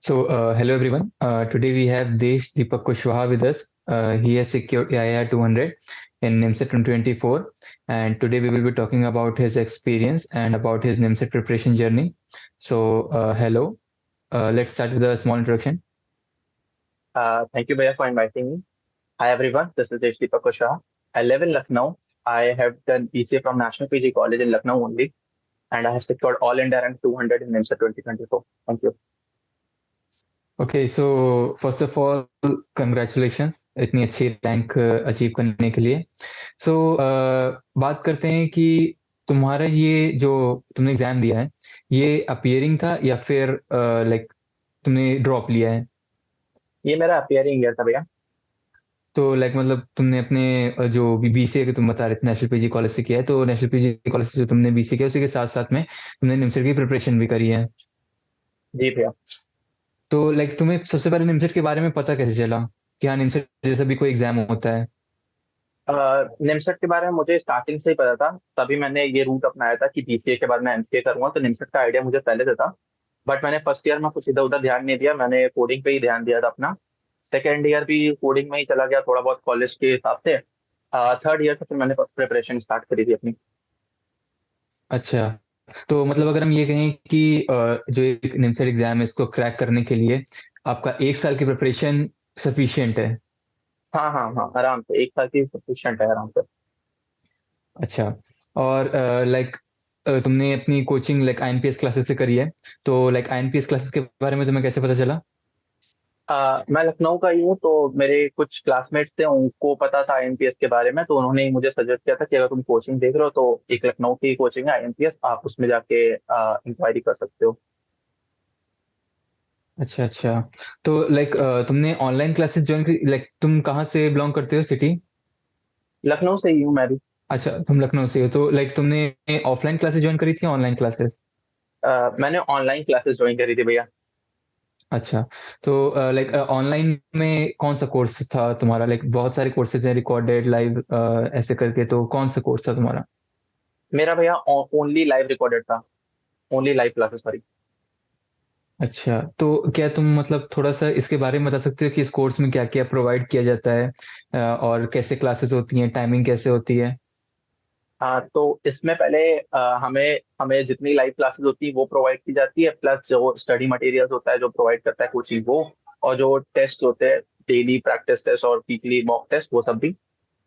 Hello everyone. Today we have Desh Deepak Kushwaha with us. He has secured AIR 200 in NIMSET 2024, and today we will be talking about his experience and about his NIMSET preparation journey. Hello. Let's start with a small introduction. Thank you, Bhaiya, for inviting me. Hi, everyone. This is Deshdeepak Kushwaha. I live in Lucknow. I have done BCA from National PG College in Lucknow only, and I have secured All India rank 200 in NIMSA 2024. Thank you. Okay, so first of all, congratulations इतनी अच्छी rank achieve करने के लिए. So बात करते हैं कि तुम्हारा ये जो तुमने एग्जाम दिया है, ये अपीयरिंग था या फिर लाइक तुमने ड्रॉप लिया है? ये मेरा अपियरिंग ईयर था भैया. तो लाइक मतलब तुमने अपने जो बीसीए के तुम बता रहे थे नेशनल पीजी कॉलेज से किया है, तो नेशनल पीजी कॉलेज से जो तुमने बीसीए किया उसी के साथ साथ में तुमने निमसेट की प्रिपरेशन भी करी है. जी भैया. तो लाइक तुम्हें सबसे पहले निमसेट के बारे में पता कैसे चला कि हाँ निमसेट जैसा भी कोई एग्जाम होता है? निमसेट के बारे में मुझे स्टार्टिंग से ही पता था. तभी मैंने ये रूट अपनाया था कि बीसीए के बाद मैं एमसीए करूंगा, तो निमसेट का आइडिया मुझे पहले से था. बट मैंने फर्स्ट ईयर में कुछ इधर उधर ध्यान नहीं दिया. मैंने कोडिंग पे ही ध्यान दिया था अपना. सेकेंड ईयर भी कोडिंग में ही चला गया थोड़ा बहुत कॉलेज के हिसाब से. थर्ड ईयर से फिर मैंने प्रिपरेशन स्टार्ट करी थी अपनी. अच्छा, तो मतलब अगर हम ये कहें कि जो एक निमसेट एग्जाम है इसको क्रैक करने के लिए आपका 1 साल की प्रिपरेशन सफिशिएंट है? हाँ हाँ हाँ, आराम से 1 साल की सफिशिएंट है, आराम से. अच्छा, और लाइक तुमने अपनी कोचिंग लाइक आईएनपीएस क्लासेस से करी है, तो लाइक आईएनपीएस क्लासेस के बारे में तुम्हें कैसे पता चला? मैं लखनऊ का ही हूँ, तो मेरे कुछ क्लासमेट्स थे, उनको पता था आईएमपीएस के बारे में, तो उन्होंने ही मुझे सजेस्ट किया था कि अगर तुम कोचिंग देख रहे हो तो एक लखनऊ की कोचिंग है आईएमपीएस, आप उसमें जाके इंक्वायरी कर सकते हो. अच्छा अच्छा, तो लाइक तुमने ऑनलाइन क्लासेस ज्वाइन की, लाइक तुम कहाँ से बिलोंग करते हो सिटी? लखनऊ से ही हूँ मैं भी. अच्छा, तुम लखनऊ से हो, तो लाइक तुमने ऑफलाइन क्लासेस ज्वाइन करी थी ऑनलाइन क्लासेस? मैंने ऑनलाइन क्लासेस ज्वाइन करी थी भैया. अच्छा, तो लाइक ऑनलाइन में कौन सा कोर्स था तुम्हारा? लाइक बहुत सारे कोर्सेज हैं, रिकॉर्डेड लाइव ऐसे करके, तो कौन सा कोर्स था तुम्हारा? मेरा भैया ओनली लाइव रिकॉर्डेड था. Only live classes, sorry. अच्छा, तो क्या तुम मतलब थोड़ा सा इसके बारे में बता सकते हो कि इस कोर्स में क्या क्या प्रोवाइड किया जाता है, और कैसे क्लासेस होती हैं, टाइमिंग कैसे होती है? तो इसमें पहले हमें हमें जितनी लाइव क्लासेस होती है वो प्रोवाइड की जाती है, प्लस जो स्टडी मटेरियल्स होता है जो प्रोवाइड करता है कोचिंग वो, और जो टेस्ट होते हैं, डेली प्रैक्टिस टेस्ट और वीकली मॉक टेस्ट, वो सब भी.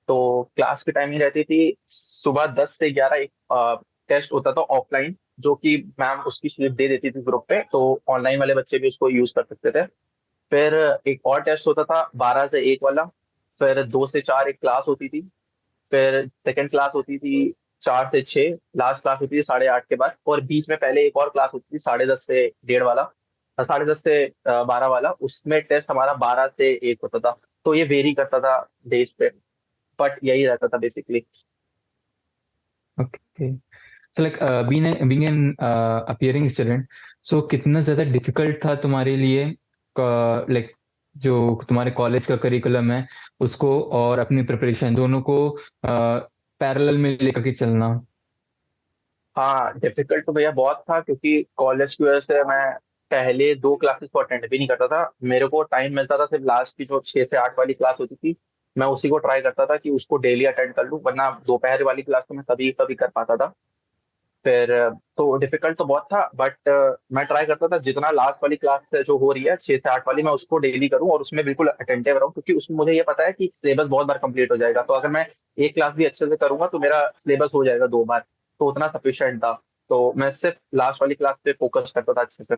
तो क्लास की टाइमिंग रहती थी सुबह 10 से 11. एक टेस्ट होता था ऑफलाइन, जो कि मैम उसकी शीट दे देती थी ग्रुप पे, तो ऑनलाइन वाले बच्चे भी उसको यूज कर सकते थे. फिर एक और टेस्ट होता था 12 से 1 वाला. फिर 2 से 4 एक क्लास होती थी. फिर सेकंड क्लास होती थी 4 से 6. लास्ट क्लास होती थी 8:30 के बाद, और बीच में पहले एक और क्लास होती थी 10:30 से 1:30 वाला, 10:30 से 12 वाला. उसमें टेस्ट हमारा 12 से 1 होता था. तो ये वेरी करता था डेज पे, बट यही रहता था basically. Okay, so like being an appearing student, so कितना ज्यादा डिफिकल्ट था तुम्हारे लिए लाइक जो तुम्हारे कॉलेज का करिकुलम है उसको और अपनी प्रिपरेशन दोनों को पैरेलल में लेकर के चलना? हाँ, डिफिकल्ट तो भैया बहुत था, क्योंकि कॉलेज की वजह से मैं पहले 2 क्लासेस को अटेंड भी नहीं करता था. मेरे को टाइम मिलता था सिर्फ लास्ट की जो 6 से 8 वाली क्लास होती थी, मैं उसी को ट्राई करता था कि उसको डेली अटेंड कर लूँ, वरना दोपहर वाली क्लास तो मैं कभी कभी कर पाता था. फिर तो डिफिकल्ट तो बहुत था, बट मैं ट्राई करता था जितना लास्ट वाली क्लास जो हो रही है 6 से 8 वाली, मैं उसको डेली करूँ और उसमें बिल्कुल अटेंटिव रहूँ, क्योंकि उसमें मुझे ये पता है कि सिलेबस बहुत बार कंप्लीट हो जाएगा. तो अगर मैं एक क्लास भी अच्छे से करूंगा तो मेरा सिलेबस हो जाएगा 2 बार, तो उतना सफिशियंट था. तो मैं सिर्फ लास्ट वाली क्लास पे फोकस करता था अच्छे से.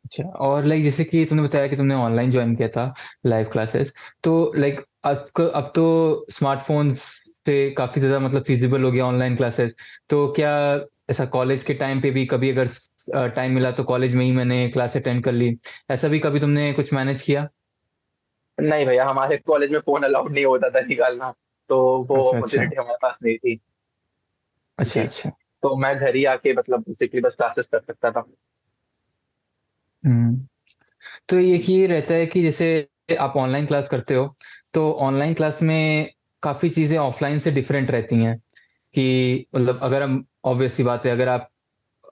अच्छा, और लाइक जैसे कि तुमने बताया कि तुमने ऑनलाइन ज्वाइन किया था लाइव क्लासेस, तो लाइक अब तो स्मार्टफोन्स पे काफी ज्यादा मतलब फिजिबल हो गया ऑनलाइन क्लासेस, तो क्या ऐसा कॉलेज के टाइम पे भी कभी अगर टाइम मिला तो कॉलेज में ही मैंने क्लास अटेंड कर ली, ऐसा भी कभी तुमने कुछ मैनेज किया? नहीं भैया, हमारे कॉलेज में फोन अलाउड नहीं होता था निकालना, तो वो अच्छा अच्छा अपॉर्चुनिटी हमारे पास नहीं थी. अच्छा जी. अच्छा। तो मैं घर ही आके मतलब बेसिकली बस क्लासेस कर सकता था. हम्म, तो ये रहता है कि जैसे आप ऑनलाइन क्लास करते हो, तो ऑनलाइन क्लास में काफी चीजें ऑफलाइन से डिफरेंट रहती हैं कि मतलब अगर हम ऑब्वियस सी बात है, अगर आप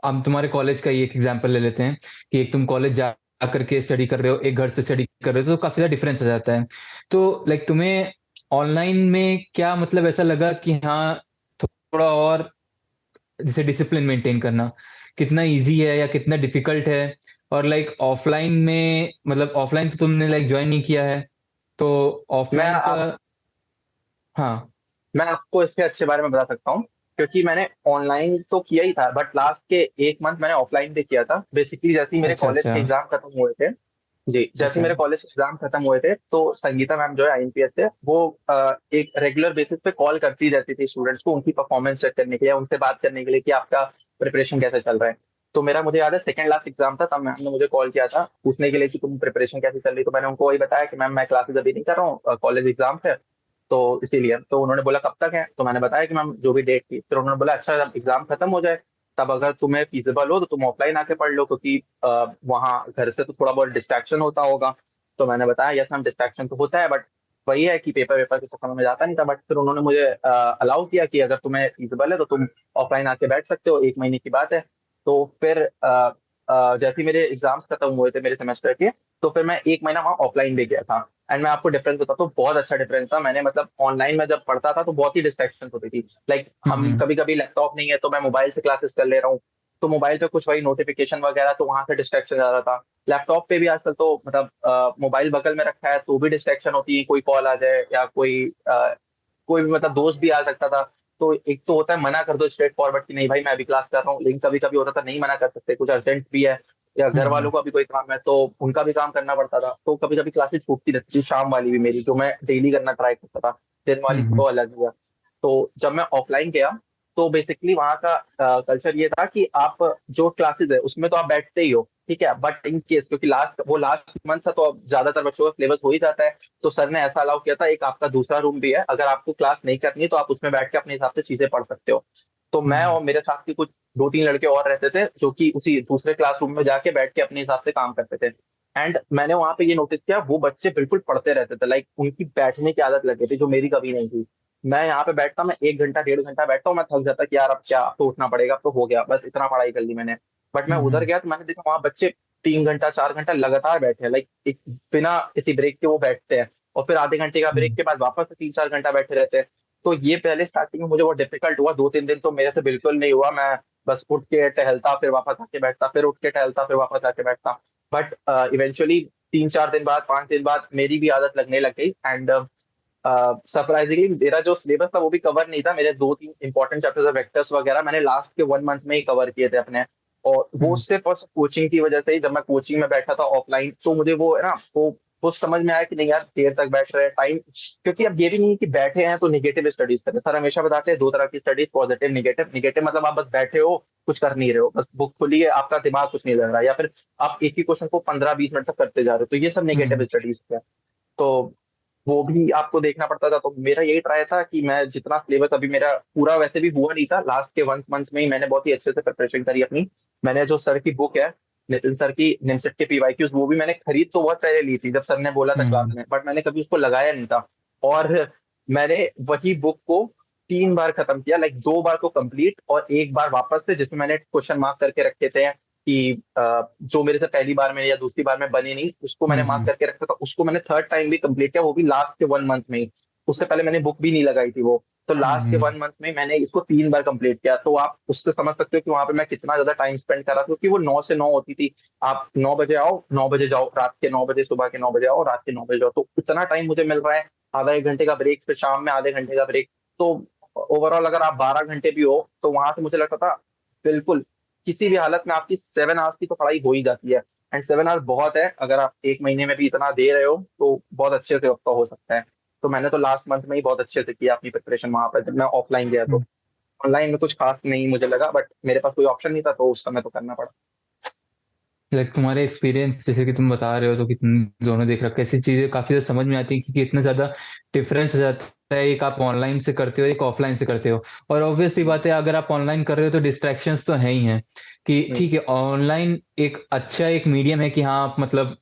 हम तुम्हारे कॉलेज का ही एक एग्जांपल ले लेते हैं कि एक तुम कॉलेज जा करके स्टडी कर रहे हो, एक घर से स्टडी कर रहे हो, तो काफी ज्यादा डिफरेंस आ जाता है। तो लाइक तुम्हें ऑनलाइन में क्या मतलब ऐसा लगा कि हाँ थोड़ा और जैसे डिसिप्लिन मेंटेन करना कितना इजी है या कितना डिफिकल्ट है? और लाइक ऑफलाइन में, मतलब ऑफलाइन तो तुमने लाइक ज्वाइन नहीं किया है, तो मैं ऑफलाइन का। आप हाँ। मैं आपको इसके अच्छे बारे में बता सकता हूँ, क्योंकि मैंने ऑनलाइन तो किया ही था, बट लास्ट के 1 मंथ मैंने ऑफलाइन भी किया था। बेसिकली जैसे ही मेरे अच्छा कॉलेज अच्छा। के एग्जाम खत्म हुए थे, जी, जैसे ही अच्छा। मेरे कॉलेज के एग्जाम खत्म हुए थे, तो संगीता मैम जो है आईएमपीएस से, वो एक रेगुलर बेसिस पे कॉल करती रहती थी स्टूडेंट्स को, उनकी परफॉर्मेंस चेक करने के लिए, उनसे बात करने के लिए कि आपका प्रिपरेशन कैसे चल रहा है। तो मेरा, मुझे याद है, सेकंड लास्ट एग्जाम था, तब मैम ने मुझे कॉल किया था पूछने के लिए कि तुम प्रिपरेशन कैसे चल रही। तो मैंने उनको वही बताया कि मैम मैं क्लासेस अभी नहीं कर रहा हूँ, कॉलेज एग्जाम है, तो इसीलिए। तो उन्होंने बोला कब तक है, तो मैंने बताया कि मैम जो भी डेट थी। फिर उन्होंने बोला अच्छा, जब एग्जाम खत्म हो जाए तब अगर तुम्हें फीजिबल हो तो तुम ऑफलाइन आके पढ़ लो, क्योंकि वहाँ घर से तो थोड़ा बहुत डिस्ट्रैक्शन होता होगा। तो मैंने बताया यस मैम, डिस्ट्रैक्शन तो होता है, बट वही है कि पेपर वेपर के चक्कर में जाता नहीं था। बट फिर उन्होंने मुझे अलाउ किया कि अगर तुम्हें फीजिबल है तो तुम ऑफलाइन आके बैठ सकते हो, 1 महीने की बात है। तो फिर जैसे ही मेरे एग्जाम्स खत्म हुए थे मेरे सेमेस्टर के, तो फिर मैं 1 महीना वहाँ ऑफलाइन भी गया था। एंड मैं आपको डिफरेंस बताता हूँ, बहुत अच्छा डिफरेंस था। मैंने मतलब ऑनलाइन में जब पढ़ता था तो बहुत ही डिस्ट्रैक्शन होती थी। लाइक हम हम्म। कभी कभी लैपटॉप नहीं है तो मैं मोबाइल से क्लासेस कर ले रहा हूँ, तो मोबाइल पे कुछ वही नोटिफिकेशन वगैरह, तो वहां से डिस्ट्रैक्शन आ रहा था। लैपटॉप पे भी आजकल तो मतलब मोबाइल बगल में रखा है तो भी डिस्ट्रैक्शन होती है, कोई कॉल आ जाए या कोई भी मतलब दोस्त भी आ सकता था। तो एक तो होता है मना कर दो स्ट्रेट फॉरवर्ड कि नहीं भाई मैं अभी क्लास कर रहा हूँ, लेकिन कभी कभी होता था नहीं मना कर सकते, कुछ अर्जेंट भी है या घर हम्म। वालों का भी कोई काम है तो उनका भी काम करना पड़ता था। तो कभी कभी क्लासेस छूटती रहती थी, शाम वाली भी मेरी, जो मैं डेली करना ट्राई करता था। दिन वाली हम्म। तो अलग हुआ। तो जब मैं ऑफलाइन गया, तो बेसिकली वहाँ का कल्चर ये था कि आप जो क्लासेस है उसमें तो आप बैठते ही हो, ठीक है, बट इन केस क्योंकि लास्ट मंथ था तो अब ज्यादातर बच्चों का सिलेबस हो ही जाता है, तो सर ने ऐसा अलाउ किया था एक आपका दूसरा रूम भी है, अगर आपको क्लास नहीं करनी है तो आप उसमें बैठ के अपने हिसाब से चीजें पढ़ सकते हो। तो मैं हम्म। और मेरे साथ के कुछ 2-3 लड़के और रहते थे जो कि उसी दूसरे क्लासरूम में जाके बैठ के अपने हिसाब से काम करते थे। एंड मैंने वहां पे ये नोटिस किया, वो बच्चे बिल्कुल पढ़ते रहते थे, लाइक उनकी बैठने की आदत लग गई थी जो मेरी कभी नहीं थी। मैं यहाँ पे बैठता, मैं 1 घंटा 1.5 घंटा बैठता हूँ, मैं थक जाता कि यार अब क्या, अब तो उठना पड़ेगा, अब तो हो गया, बस इतना पढ़ाई कर ली मैंने। बट मैं उधर हम्म। गया तो मैंने देखा वहां बच्चे 3 घंटा 4 घंटा लगातार बैठे हैं, लाइक एक बिना किसी ब्रेक के वो बैठते हैं, और फिर आधे घंटे का ब्रेक हम्म। के बाद वापस से 3-4 घंटा बैठे रहते हैं। तो ये पहले स्टार्टिंग में मुझे बहुत डिफिकल्ट हुआ, 2-3 दिन तो मेरे से बिल्कुल नहीं हुआ। मैं बस उठ के टहलता फिर वापस आके बैठता, फिर उठ के टहलता फिर वापस आके बैठता। बट इवेंचुअली 3-4 दिन बाद 5 दिन बाद मेरी भी आदत लगने लग गई। एंड सरप्राइजिंगली मेरा जो सिलेबस था वो भी कवर नहीं था, मेरे 2-3 इंपॉर्टेंट चैप्टर्स वेक्टर्स वगैरह मैंने लास्ट के 1 मंथ में ही कवर किए थे अपने। और वो हम्म। सिर्फ और सिर्फ कोचिंग की वजह से ही, जब मैं कोचिंग में बैठा था ऑफलाइन तो मुझे वो है ना, वो समझ में आया कि नहीं यार देर तक बैठ रहे हैं टाइम, क्योंकि अब ये भी नहीं है कि बैठे हैं तो निगेटिव स्टडीज करें। सर हमेशा बताते हैं 2 तरह की स्टडीज, पॉजिटिव निगेटिव। निगेटिव मतलब आप बस बैठे हो, कुछ कर नहीं रहे हो, बस बुक खुली है, आपका दिमाग कुछ नहीं लग रहा, या फिर आप एक ही क्वेश्चन को 15-20 मिनट तक करते जा रहे हो, तो ये सब नेगेटिव हम्म। स्टडीज है। तो वो भी आपको देखना पड़ता था। तो मेरा यही ट्राई था कि मैं जितना सिलेबस, अभी मेरा पूरा वैसे भी हुआ नहीं था, लास्ट के 1 मंथ में ही मैंने बहुत ही अच्छे से प्रिपरेशन करी अपनी। मैंने जो सर की बुक है, नितिन सर की निमसेट के पीवाईक्यूज, वो भी मैंने खरीद तो बहुत पहले ली थी जब सर ने बोला था क्लास हम्म। में, बट मैंने कभी उसको लगाया नहीं था। और मैंने वही बुक को 3 बार खत्म किया, लाइक 2 बार को कंप्लीट और 1 बार वापस से, जिसमें मैंने क्वेश्चन मार्क करके रखे थे कि जो मेरे से पहली बार में या दूसरी बार में बने नहीं, उसको मैंने मार्क हम्म। करके रखा था, उसको मैंने थर्ड टाइम भी कंप्लीट किया, वो भी लास्ट के 1 मंथ में ही। उससे पहले मैंने बुक भी नहीं लगाई थी वो। तो लास्ट के हम्म। 1 मंथ में मैंने इसको 3 बार कंप्लीट किया। तो आप उससे समझ सकते हो कि वहां पे मैं कितना ज्यादा टाइम स्पेंड कर रहा था, क्योंकि वो 9 से 9 होती थी। आप 9 बजे आओ, 9 बजे जाओ, रात के 9 बजे, सुबह के 9 बजे आओ, रात के 9 बजे जाओ, तो इतना टाइम मुझे मिल रहा है। आधा 1 घंटे का ब्रेक, फिर शाम में आधे घंटे का ब्रेक। तो ओवरऑल अगर आप 12 घंटे भी हो तो वहां से मुझे लगता था बिल्कुल किसी भी हालत में आपकी 7 आवर्स की तो पढ़ाई हो ही जाती है। एंड 7 आवर्स बहुत है, अगर आप 1 महीने में भी इतना दे रहे हो तो बहुत अच्छे से आपका हो सकता है। तो मैंने तो लास्ट मंथ में ही बहुत अच्छे से किया अपनी प्रिपरेशन वहां पर, जब मैं ऑफलाइन गया तो। हम्म। ऑनलाइन में कुछ खास नहीं मुझे लगा, बट मेरे पास कोई ऑप्शन नहीं था तो उस समय तो करना पड़ा। लाइक तुम्हारे एक्सपीरियंस जैसे कि तुम बता रहे हो, तो कि तुम दोनों देख रखा, ऐसी चीजें काफी ज्यादा समझ में आती है कि इतना ज्यादा डिफरेंस हो जाता है, एक आप ऑनलाइन से करते हो, एक ऑफलाइन से करते हो। और ऑब्वियस सी बात है, अगर आप ऑनलाइन कर रहे हो तो डिस्ट्रैक्शंस तो है ही हैं, कि हम्म। ठीक है ऑनलाइन एक अच्छा एक मीडियम है कि हाँ आप मतलब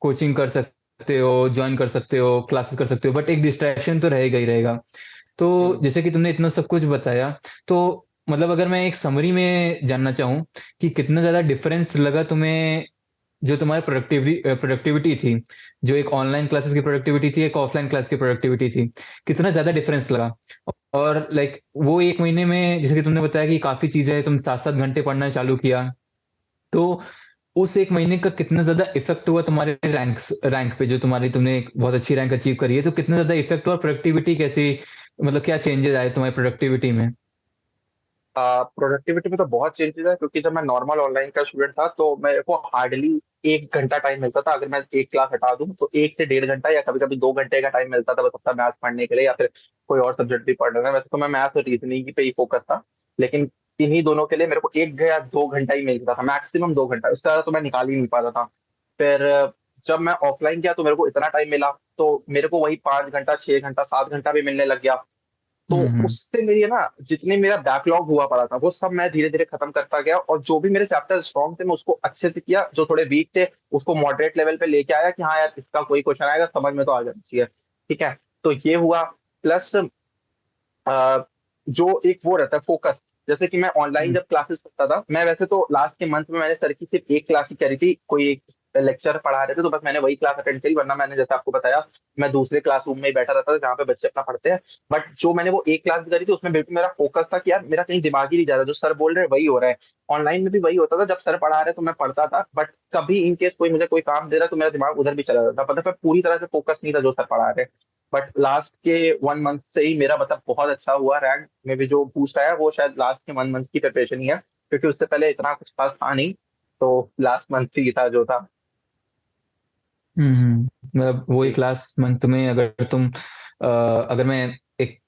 कोचिंग कर सकते हो, ज्वाइन कर सकते हो, क्लासेस कर सकते हो, बट एक डिस्ट्रैक्शन तो रहेगा ही रहेगा। तो हम्म। जैसे कि तुमने इतना सब कुछ बताया, तो मतलब अगर मैं एक समरी में जानना चाहूँ कि कितना ज्यादा डिफरेंस लगा तुम्हें, जो तुम्हारी प्रोडक्टिविटी थी, जो एक ऑनलाइन क्लासेस की प्रोडक्टिविटी थी, एक ऑफलाइन क्लास की प्रोडक्टिविटी थी, कितना ज्यादा डिफरेंस लगा? और लाइक वो एक महीने में जैसे कि तुमने बताया कि काफी चीजें तुम 7-7 घंटे पढ़ना चालू किया, तो उस एक महीने का कितना ज्यादा इफेक्ट हुआ तुम्हारे रैंक पे, जो तुमने एक बहुत अच्छी रैंक अचीव करी है, तो कितना ज्यादा इफेक्ट हुआ, प्रोडक्टिविटी कैसी, मतलब क्या चेंजेस आए तुम्हारी प्रोडक्टिविटी में? प्रोडक्टिविटी में तो बहुत चेंजेस है, क्योंकि जब मैं नॉर्मल ऑनलाइन का स्टूडेंट था तो मेरे को हार्डली 1 घंटा टाइम मिलता था। अगर मैं एक क्लास हटा दूं तो 1 से 1.5 घंटा या कभी कभी 2 घंटे का टाइम मिलता था, बस अपना मैथ्स पढ़ने के लिए या फिर कोई और सब्जेक्ट भी पढ़ रहे हैं। वैसे तो मैं मैथ्स और रीजनिंग पे ही फोकस था, लेकिन इन्हीं दोनों के लिए मेरे को 1 या 2 घंटा ही मिलता था, मैक्सिमम 2 घंटा, इससे ज्यादा तो मैं निकाल ही नहीं पाता था। फिर जब मैं ऑफलाइन गया तो मेरे को इतना टाइम मिला, तो मेरे को वही 5 घंटा, 6 घंटा, 7 घंटा भी मिलने लग गया। तो हम्म। उससे मेरी है ना, जितने मेरा बैकलॉग हुआ पड़ा था वो सब मैं धीरे धीरे खत्म करता गया, और जो भी मेरे चैप्टर स्ट्रॉन्ग थे मैं उसको अच्छे से किया, जो थोड़े वीक थे उसको मॉडरेट लेवल पे लेके आया कि हाँ यार इसका कोई क्वेश्चन आएगा समझ में तो आ जाना चाहिए। ठीक है, तो ये हुआ। प्लस जो एक वो रहता है फोकस, जैसे कि मैं ऑनलाइन हम्म। जब क्लासेस करता था, मैं वैसे तो लास्ट के मंथ में मैंने सर की सिर्फ एक क्लास ही करी थी, कोई एक लेक्चर पढ़ा रहे थे तो बस मैंने वही क्लास अटेंड करी, वरना मैंने जैसे आपको बताया मैं दूसरे क्लासरूम में ही बैठा रहता था जहाँ पे बच्चे अपना पढ़ते हैं। बट जो मैंने वो एक क्लास भी करी थी उसमें बिल्कुल मेरा फोकस था कि यार मेरा कहीं दिमाग ही नहीं जा रहा, जो सर बोल रहे हैं वही हो रहा है। ऑनलाइन में भी वही होता था, जब सर पढ़ा रहे तो मैं पढ़ता था, बट कभी इन केस कोई मुझे कोई काम दे रहा तो मेरा दिमाग उधर भी चला जाता था, मतलब मैं पूरी तरह से फोकस नहीं था जो सर पढ़ा रहे। बट लास्ट के 1 मंथ से ही मेरा मतलब बहुत अच्छा हुआ, रैंक में भी जो बूस्ट आया वो शायद लास्ट के 1 मंथ की प्रिपरेशन ही है, क्योंकि उससे पहले इतना कुछ खास था नहीं, तो लास्ट मंथ ही था जो था। मतलब वही जी। क्लास मंथ में, अगर मैं एक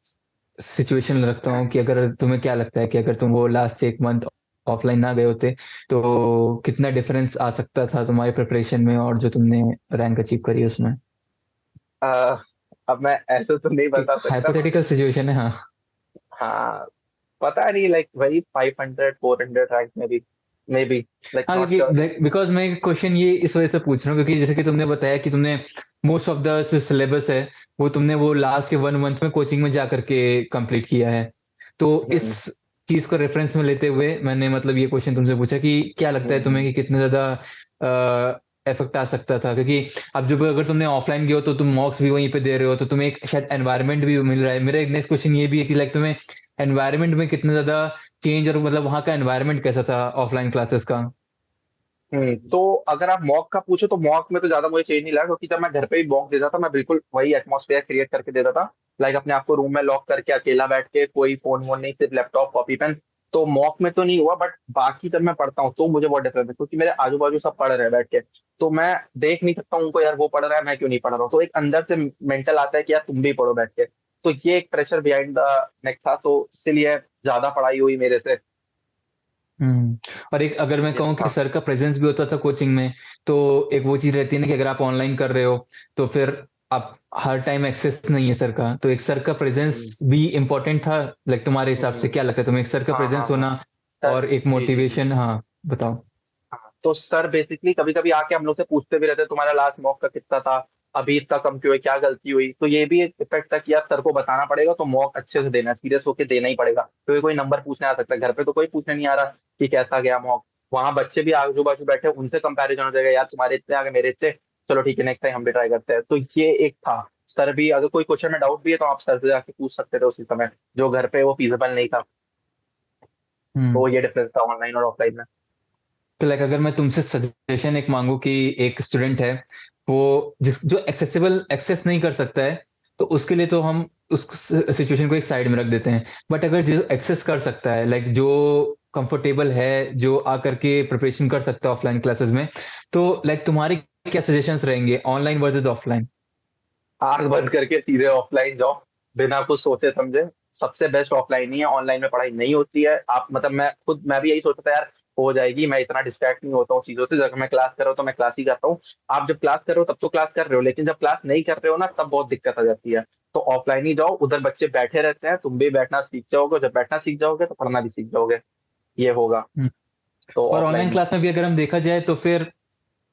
सिचुएशन रखता हूँ कि अगर तुम्हें क्या लगता है कि अगर तुम वो लास्ट एक मंथ ऑफलाइन ना गए होते, तो कितना डिफरेंस आ सकता था तुम्हारी प्रिपरेशन में और जो तुमने रैंक अचीव करी उसमें? अह, अब मैं ऐसे तो नहीं एक बता सकता, बट हाइपोथेटिकल सिचुएशन है, हाँ। हाँ, पता नहीं, लाइक वही 500 400 रैंक में भी, मे बी, लाइक हाँ, नॉट श्योर। क्योंकि बिकॉज मैं क्वेश्चन ये इस वजह से पूछ रहा हूँ क्योंकि जैसे कि तुमने बताया कि तुमने मोस्ट ऑफ द सिलेबस है वो तुमने वो लास्ट के 1 मंथ में कोचिंग में जा करके कंप्लीट किया है। तो इस हम्म। चीज को रेफरेंस में लेते हुए मैंने मतलब ये क्वेश्चन तुमसे पूछा कि क्या लगता है तुम्हें हम्म। कि कितना ज्यादा इफेक्ट आ सकता था, क्योंकि अब जब अगर तुमने ऑफलाइन गए हो तो तुम मॉक्स भी वहीं पे दे रहे हो, तो तुम्हें एक शायद एनवायरनमेंट भी मिल रहा है। मेरा एक नेक्स्ट क्वेश्चन ये भी है कि लाइक तुम्हें एनवायरनमेंट में कितना ज्यादा चेंज, और मतलब वहाँ का एनवायरनमेंट कैसा था ऑफलाइन क्लासेस का? तो अगर आप मॉक का पूछो तो मॉक में तो ज्यादा मुझे चेंज नहीं लगा, क्योंकि जब मैं घर पे भी मॉक देता था मैं बिल्कुल वही एटमॉस्फेयर क्रिएट करके देता था, लाइक अपने आप को रूम में लॉक करके अकेला बैठ के, कोई फोन वोन नहीं, सिर्फ लैपटॉप कॉपी पेन। तो मॉक में तो नहीं हुआ, बट बाकी जब मैं पढ़ता हूँ तो मुझे बहुत डिफरेंस है, क्योंकि मेरे आजू बाजू सब पढ़ रहे हैं बैठ के, तो मैं देख नहीं सकता हूँ उनको, यार वो पढ़ रहा है मैं क्यों नहीं पढ़ रहा हूँ, तो एक अंदर से मेंटल आता है कि यार तुम भी पढ़ो बैठ के। तो ये एक प्रेशर बिहाइंड द नेक था, तो इसलिए ज्यादा पढ़ाई हुई मेरे से। हम्म। और एक अगर मैं ये तो कहूँ कि था। सर का प्रेजेंस भी होता था कोचिंग में, तो एक वो चीज रहती है ना कि अगर आप ऑनलाइन कर रहे हो तो फिर आप हर टाइम एक्सेस नहीं है सर का, तो एक सर का हम्म। प्रेजेंस भी इम्पोर्टेंट था। लाइक तुम्हारे हिसाब से हम्म। क्या लगता है तुम्हें, एक सर का हाँ हाँ प्रेजेंस हाँ। होना सर, और एक जी जी जी। मोटिवेशन? हाँ, बताओ। हाँ, तो सर बेसिकली कभी कभी आके हम लोग से पूछते भी रहते तुम्हारा लास्ट मॉक का कितना था, अभी इतना कम क्यों है, क्या गलती हुई, तो ये भी एक इफेक्ट था कि यार सर को बताना पड़ेगा, तो मॉक अच्छे से देना है, सीरियस होकर देना ही पड़ेगा, क्योंकि कोई नंबर पूछने आ सकता है, घर पे तो कोई पूछने नहीं आ रहा कि कैसा गया मॉक। वहां बच्चे भी आजू बाजू बैठे उनसे कंपैरिजन हो जाएगा, यार तुम्हारे इतने आगे मेरे इतने, चलो ठीक है नेक्स्ट टाइम हम भी ट्राई करते हैं। तो ये एक था। सर भी अगर कोई क्वेश्चन में डाउट भी है तो आप सर से जाके पूछ सकते थे उसी समय, जो घर पे वो फीजिबल नहीं था। हम्म। तो ये डिफरेंस था ऑनलाइन और ऑफलाइन में। तो लाइक अगर मैं तुमसे सजेशन एक मांगू कि एक स्टूडेंट है, वो जो एक्सेस नहीं कर सकता है, तो उसके लिए तो हम उस सिचुएशन को एक साइड में रख देते हैं। बट अगर जो एक्सेस कर सकता है, लाइक जो कंफर्टेबल है, जो आकर के प्रिपरेशन कर सकता है ऑफलाइन क्लासेस में, तो लाइक तुम्हारे क्या सजेशंस रहेंगे ऑनलाइन वर्सेस ऑफलाइन? आंख बंद करके सीधे ऑफलाइन जाओ, बिना कुछ सोचे समझे। सबसे बेस्ट ऑफलाइन ही है, ऑनलाइन में पढ़ाई नहीं होती है। आप मतलब मैं भी यही सोचता था यार हो जाएगी, मैं इतना डिस्ट्रैक्ट नहीं होता हूँ चीजों से, जब मैं क्लास कर रहा हूँ तो मैं क्लास ही करता हूँ। आप जब क्लास कर रहे हो तब तो क्लास कर रहे हो, लेकिन जब क्लास नहीं कर रहे हो ना तब बहुत दिक्कत आ जाती है। तो ऑफलाइन ही जाओ, उधर बच्चे बैठे रहते हैं, तुम भी बैठना सीख जाओगे, जब बैठना सीख जाओगे तो पढ़ना भी सीख जाओगे, ये होगा। तो और ऑनलाइन ऑफलाइन। क्लास में भी अगर हम देखा जाए तो फिर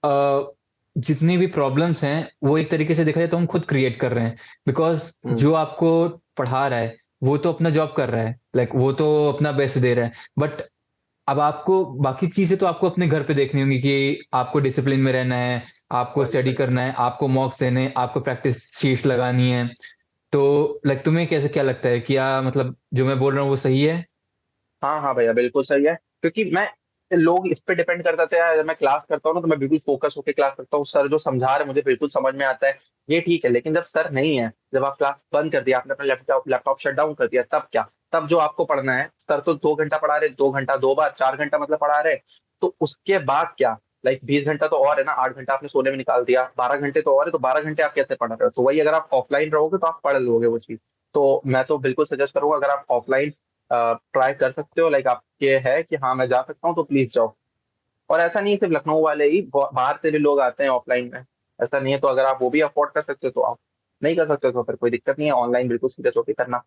अ, जितनी भी प्रॉब्लम्स हैं वो एक तरीके से देखा जाए तो हम खुद क्रिएट कर रहे हैं, बिकॉज हम्म। जो आपको पढ़ा रहा है वो तो अपना जॉब कर रहा है, लाइक वो तो अपना बेस्ट दे रहा है, बट अब आपको बाकी चीजें तो आपको अपने घर पे देखनी होंगी कि आपको डिसिप्लिन में रहना है, आपको वही स्टडी वही। करना है, आपको मॉक्स देने हैं, आपको प्रैक्टिस शीट्स लगानी है। तो लाइक तुम्हें कैसे क्या लगता है, क्या मतलब जो मैं बोल रहा हूँ वो सही है? हाँ हाँ भैया बिल्कुल सही है, क्योंकि मैं, लोग इस पे डिपेंड करता था, जब मैं क्लास करता हूँ ना तो मैं बिल्कुल फोकस होकर क्लास करता हूँ, सर जो समझा रहे हैं मुझे बिल्कुल समझ में आता है, ये ठीक है। लेकिन जब सर नहीं है, जब आप क्लास बंद कर दिया, आपने अपना लैपटॉप लैपटॉप शट डाउन कर दिया, तब क्या? तब जो आपको पढ़ना है, सर तो 2 घंटा पढ़ा रहे, 2 घंटा 2 बार 4 घंटा मतलब पढ़ा रहे, तो उसके बाद क्या? लाइक 20 घंटा तो और है ना, 8 घंटा आपने सोने में निकाल दिया, 12 घंटे तो और है, तो 12 घंटे आप कैसे पढ़ रहे हो? तो वही, अगर आप ऑफलाइन रहोगे तो आप पढ़ लोगे वो चीज। तो मैं तो बिल्कुल सजेस्ट करूंगा, अगर आप ऑफलाइन ट्राई कर सकते हो, लाइक आपके है कि हाँ मैं जा सकता हूँ, तो प्लीज जाओ। और ऐसा नहीं है सिर्फ लखनऊ वाले ही, बाहर से भी लोग आते हैं ऑफलाइन में, ऐसा नहीं है। तो अगर आप वो भी अफोर्ड कर सकते हो तो आप, नहीं कर सकते तो फिर कोई दिक्कत नहीं है, ऑनलाइन बिल्कुल सीरियस होकर करना।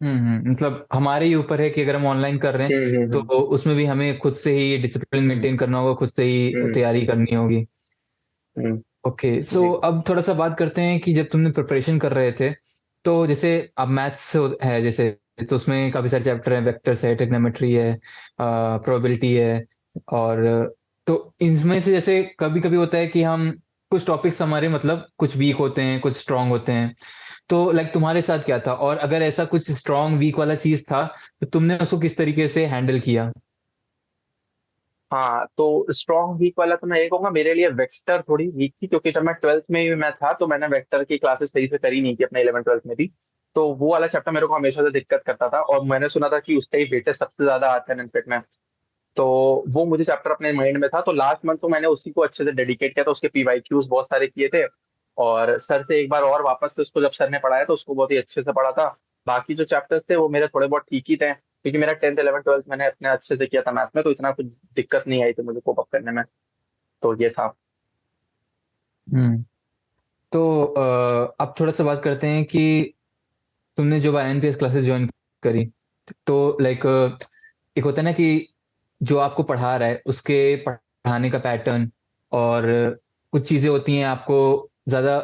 मतलब हमारे ही ऊपर है कि अगर हम ऑनलाइन कर रहे हैं तो हम्म। उसमें भी हमें खुद से ही डिसिप्लिन हम्म मेंटेन करना होगा, खुद से ही हम्म तैयारी करनी होगी। हम्म। ओके, सो जी। अब थोड़ा सा बात करते हैं कि जब तुमने प्रिपरेशन कर रहे थे, तो जैसे अब मैथ्स है जैसे, तो उसमें काफी सारे चैप्टर हैं, वेक्टर्स है, ट्रिग्नोमेट्री है, प्रोबेबिलिटी है, और तो इनमें से जैसे कभी कभी होता है कि हम कुछ टॉपिक्स हमारे मतलब कुछ वीक होते हैं, कुछ स्ट्रांग होते हैं। तो लाइक तुम्हारे साथ क्या था, और अगर ऐसा कुछ स्ट्रांग वीक वाला चीज था तो तुमने उसको किस तरीके से हैंडल किया? हाँ, तो स्ट्रॉन्ग वीक वाला तो मैं ये कहूंगा, मेरे लिए वेक्टर थोड़ी वीक थी, क्योंकि जब मैं ट्वेल्थ में भी मैं था तो मैंने वेक्टर की क्लासेस सही से करी नहीं थी अपने 11 ट्वेल्थ में भी। तो वो वाला चैप्टर मेरे को हमेशा से दिक्कत करता था, और मैंने सुना था कि उसका ही वेटेज सबसे ज्यादा आता है एनसेट में। तो वो मुझे चैप्टर अपने माइंड में था, तो लास्ट मंथ तो मैंने उसी को अच्छे से डेडिकेट किया था, उसके पीवाईक्यूज बहुत सारे किए थे। और सर से एक बार और वापस से उसको जब सर ने पढ़ाया तो उसको बहुत ही अच्छे से पढ़ा था। बाकी जो चैप्टर्स थे वो मेरे थोड़े बहुत ठीक ही थे, क्योंकि मेरा 10th 11th 12th मैंने अपने अच्छे से किया था मैथ्स में, तो इतना कुछ दिक्कत नहीं आई थी मुझे कोप अप करने में। तो ये था। हम्म तो अब थोड़ा सा बात करते हैं कि तुमने जो आईएनपीएस क्लासेस ज्वाइन करी, तो लाइक एक होता है ना कि जो आपको पढ़ा रहा है उसके पढ़ाने का पैटर्न, और कुछ चीजें होती हैं आपको ज्यादा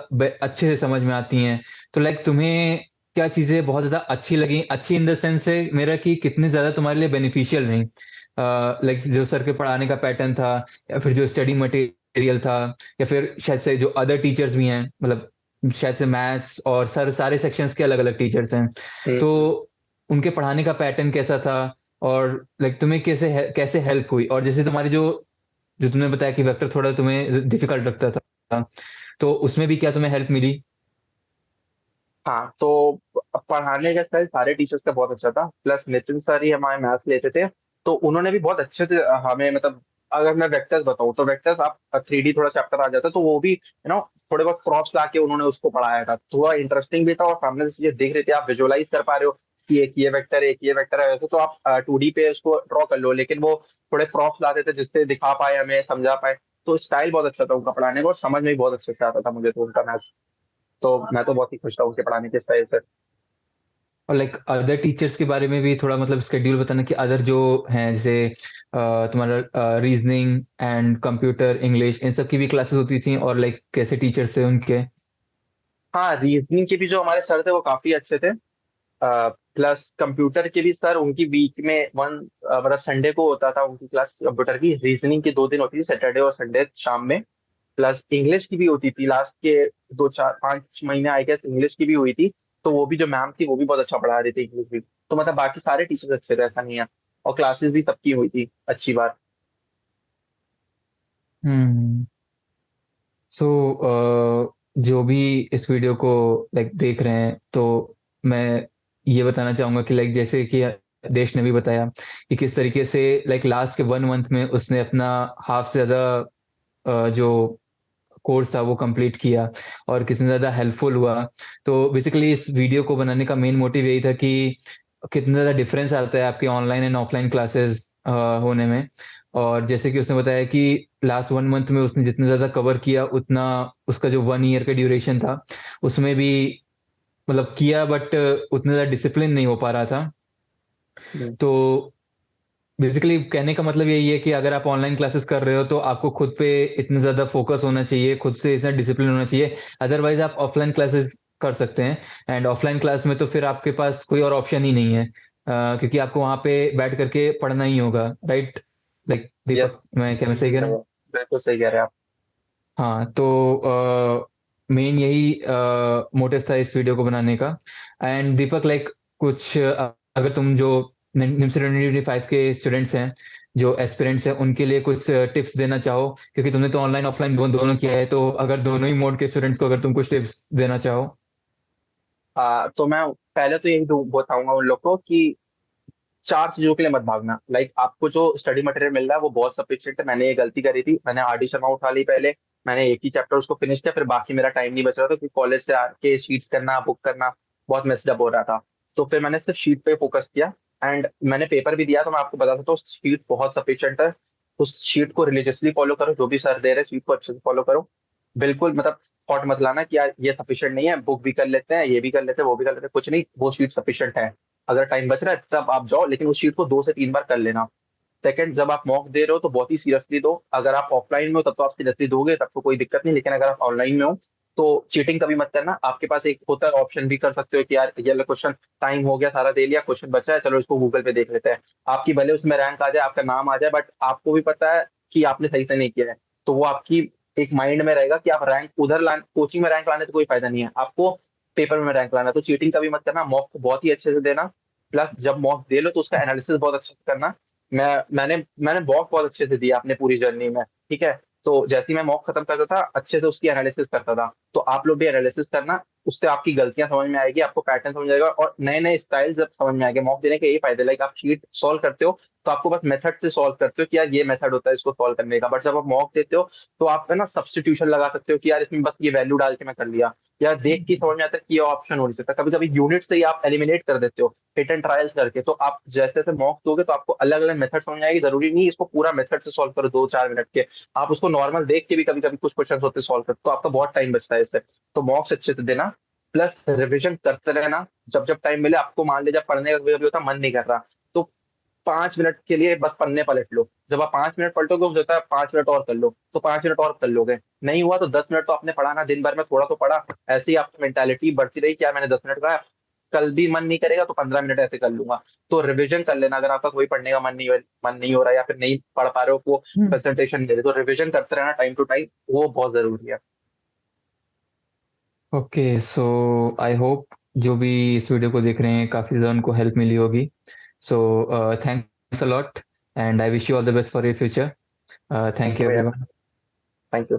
अच्छे से समझ में आती हैं। तो लाइक तुम्हें क्या चीजें बहुत ज्यादा अच्छी लगी, अच्छी इन द सेंस से मेरा कि कितनी ज्यादा तुम्हारे लिए बेनिफिशियल रही? लाइक जो सर के पढ़ाने का पैटर्न था, या फिर जो स्टडी मटेरियल था, या फिर शायद से जो अदर टीचर्स भी हैं, मतलब शायद से मैथ्स और सर सारे सेक्शंस के अलग अलग टीचर्स हैं, तो हम्म। उनके पढ़ाने का पैटर्न कैसा था? और लाइक तुम्हें कैसे हेल्प हुई? और जैसे तुम्हारी जो जो तुमने बताया कि वेक्टर थोड़ा तुम्हें डिफिकल्ट लगता था, तो उसमें भी क्या तुम्हें हेल्प मिली? हाँ, तो पढ़ाने का स्टाइल सारे टीचर्स का बहुत अच्छा था, प्लस नितिन सर ही हमारे मैथ्स लेते थे, तो उन्होंने भी बहुत अच्छे से हमें, मतलब अगर मैं वेक्टर्स बताऊँ तो वेक्टर्स, आप 3D थोड़ा चैप्टर आ जाता है तो वो भी थोड़े बहुत प्रॉप्स ला के उन्होंने उसको पढ़ाया था, थोड़ा इंटरेस्टिंग भी था, और सामने से चीजें दिख रही थी, आप विजुअलाइज कर पा रहे हो कि एक ये वेक्टर है, एक ये वेक्टर है, वैसे तो आप 2D पे उसको ड्रॉ कर लो, लेकिन वो थोड़े प्रॉप्स लाते थे जिससे दिखा पाए, हमें समझा पाए। तो स्टाइल बहुत अच्छा था उनका पढ़ाने का, और समझ में भी बहुत अच्छे से आता था मुझे तो उनका मैथ्स। तो मैं तो बहुत ही खुश था उनके पढ़ाने के स्टाइल से। और लाइक अदर टीचर्स के बारे में भी थोड़ा मतलब स्केड्यूल बताना कि अदर जो हैं, जैसे तुम्हारा reasoning and computer English in सब की भी क्लासेस होती थी, और लाइक कैसे टीचर्स थे उनके? हाँ, रीजनिंग के भी जो हमारे सर थे वो काफी अच्छे थे। प्लस कंप्यूटर के भी सर, उनकी वीक में मतलब संडे को होता था उनकी क्लास कंप्यूटर की, रीजनिंग की 2 दिन होती थी, सैटरडे और संडे शाम में। प्लस इंग्लिश की भी होती थी, लास्ट के 2 4 5 महीने आई गेस इंग्लिश की भी हुई थी। तो वो भी जो मैम थी वो भी बहुत अच्छा पढ़ा रही थी इंग्लिश भी, तो मतलब बाकी सारे टीचर्स अच्छे थे, ऐसा नहीं है। और क्लासेस भी सबकी हुई थी, अच्छी बात। हम्म सो जो भी इस वीडियो को लाइक देख रहे हैं, तो मैं ये बताना चाहूंगा कि लाइक जैसे कि देश ने भी बताया कि किस तरीके से लाइक लास्ट के 1 मंथ में उसने अपना हाफ से ज्यादा जो कोर्स था वो कंप्लीट किया, और कितना ज्यादा हेल्पफुल हुआ। तो बेसिकली इस वीडियो को बनाने का मेन मोटिव यही था कि कितना ज्यादा डिफरेंस आता है आपके ऑनलाइन एंड ऑफलाइन क्लासेस होने में। और जैसे कि उसने बताया कि लास्ट 1 मंथ में उसने जितना ज्यादा कवर किया, उतना उसका जो 1 ईयर का ड्यूरेशन था उसमें भी मतलब किया, बट उतना ज्यादा डिसिप्लिन नहीं हो पा रहा था। हम्म। तो बेसिकली कहने का मतलब यही है कि अगर आप ऑनलाइन क्लासेस कर रहे हो तो आपको खुद पे इतना ज्यादा फोकस होना चाहिए, खुद से इतना डिसिप्लिन होना चाहिए। अदरवाइज आप ऑफलाइन क्लासेस कर सकते हैं। एंड ऑफलाइन क्लास में तो फिर आपके पास कोई और ऑप्शन ही नहीं है, क्योंकि आपको वहां पे बैठ करके पढ़ना ही होगा, राइट? लाइक यस, दीपक, मैं सही कह रहा हूँ? बिल्कुल सही कह रहे हैं आप। हाँ, तो मेन यही मोटिव था इस वीडियो को बनाने का। एंड दीपक, लाइक कुछ अगर तुम जो निम्स 2025 के स्टूडेंट्स हैं, जो एस्पिरेंट्स हैं, उनके लिए कुछ टिप्स देना चाहो, क्योंकि तुमने तो ऑनलाइन ऑफलाइन दोनों किया है, तो अगर दोनों ही मोड के स्टूडेंट्स को अगर तुम कुछ टिप्स देना चाहो। तो मैं पहले तो यही बताऊंगा उन लोग को कि चार चीजों के लिए मत भागना। लाइक आपको जो स्टडी मटेरियल मिल रहा है वो बहुत सफिशिएंट है। मैंने ये गलती करी थी, मैंने आरडी शर्मा उठा ली पहले। मैंने एक ही चैप्टर उसको फिनिश किया, फिर बाकी मेरा टाइम नहीं बच रहा था क्योंकि कॉलेज से आके शीट्स करना, बुक करना बहुत मेस्ड अप हो रहा था। तो फिर मैंने सिर्फ शीट पे फोकस किया। एंड मैंने पेपर भी दिया, तो मैं आपको बता सकता हूँ शीट बहुत सफिशिएंट है। उस शीट को रिलीजियसली फॉलो करो, जो भी सर दे रहे हैं शीट को अच्छे से फॉलो करो। बिल्कुल मतलब थॉट मत लाना कि यार ये सफिशिएंट नहीं है, बुक भी कर लेते हैं, ये भी कर लेते हैं, वो भी कर लेते हैं। कुछ नहीं, वो शीट सफिशिएंट है। अगर टाइम बच रहा है तब आप जाओ, लेकिन उस शीट को 2 से 3 बार कर लेना। सेकंड, जब आप मॉक दे रहे हो तो बहुत ही सीरियसली दो। अगर आप ऑफलाइन में हो तब तो आप सीरियसली दोगे, तब तो कोई दिक्कत नहीं। लेकिन अगर आप ऑनलाइन में हो तो चीटिंग कभी मत करना। आपके पास एक होता है ऑप्शन, भी कर सकते हो कि यार ये क्वेश्चन टाइम हो गया, सारा दे लिया, क्वेश्चन बचा है, चलो इसको गूगल पे देख लेते हैं। आपकी भले उसमें रैंक आ जाए, आपका नाम आ जाए, बट आपको भी पता है कि आपने सही से नहीं किया है। तो वो आपकी एक माइंड में रहेगा कि आप रैंक उधर ला, कोचिंग में रैंक लाने से कोई फायदा नहीं है, आपको पेपर में रैंक लाना है। तो चीटिंग कभी मत करना, मॉक को बहुत ही अच्छे से देना। प्लस जब मॉक दे लो तो उसका एनालिसिस बहुत अच्छे से करना। मैंने मॉक बहुत अच्छे से दिया अपने पूरी जर्नी में, ठीक है। तो जैसे ही मैं मॉक खत्म करता था अच्छे से उसकी एनालिसिस करता था। तो आप लोग भी एनालिसिस करना, उससे आपकी गलतियां समझ में आएगी, आपको पैटर्न समझ आएगा और नए नए स्टाइल जब समझ में आएंगे। मॉक देने के यही फायदे, लाइक आप शीट सॉल्व करते हो तो आपको बस मेथड से सॉल्व करते हो कि यार ये मेथड होता है इसको सॉल्व करने का। बट जब आप मॉक देते हो तो आप है ना सब्स्टिट्यूशन लगा सकते हो कि यार इसमें बस ये वैल्यू डाल के मैं कर लिया, या देख के समझ में आता है कि ये ऑप्शन हो नहीं सकता। कभी कभी यूनिट से ही आप एलिमिनेट कर देते हो हिट एंड ट्रायल्स करके। तो आप जैसे जैसे मॉक दोगे तो आपको अलग अलग मेथड समझ में आएगी। जरूरी नहीं इसको पूरा मेथड से सॉल्व करो 2-4 मिनट के, आप उसको नॉर्मल देख के भी कभी कभी कुछ क्वेश्चन होते सॉल्व करते, तो आपका बहुत टाइम बचता है इससे। तो मॉक्स अच्छे से देना, प्लस रिविजन करते रहना। जब जब टाइम मिले आपको, मान लीजिए पढ़ने का कभी कभी होता है मन नहीं कर रहा, तो 5 मिनट के लिए बस पन्ने पलट लो। जब आप 5 मिनट पलटोगे हो जाता है 5 मिनट और कर लो, तो 5 मिनट और कर लोगे। नहीं हुआ तो 10 मिनट तो आपने पढ़ा ना, दिन भर में थोड़ा तो पढ़ा। ऐसे ही आपकी मेंटालिटी बढ़ती रही कि यार मैंने 10 मिनट कहा, कल भी मन नहीं करेगा तो 15 मिनट ऐसे कर लूंगा। तो रिविजन कर लेना, अगर आपका कोई पढ़ने का मन नहीं हो रहा, या फिर नहीं पढ़ पा रहे हो, वो कंसंट्रेशन नहीं दे रहे, तो रिविजन करते रहना टाइम टू टाइम, वो बहुत जरूरी है। ओके, सो आई होप जो भी इस वीडियो को देख रहे हैं काफी ज्यादा उनको हेल्प मिली होगी। So thanks a lot, and I wish you all the best for your future. Thank thank you you भैया, एवरीवन। Thank you.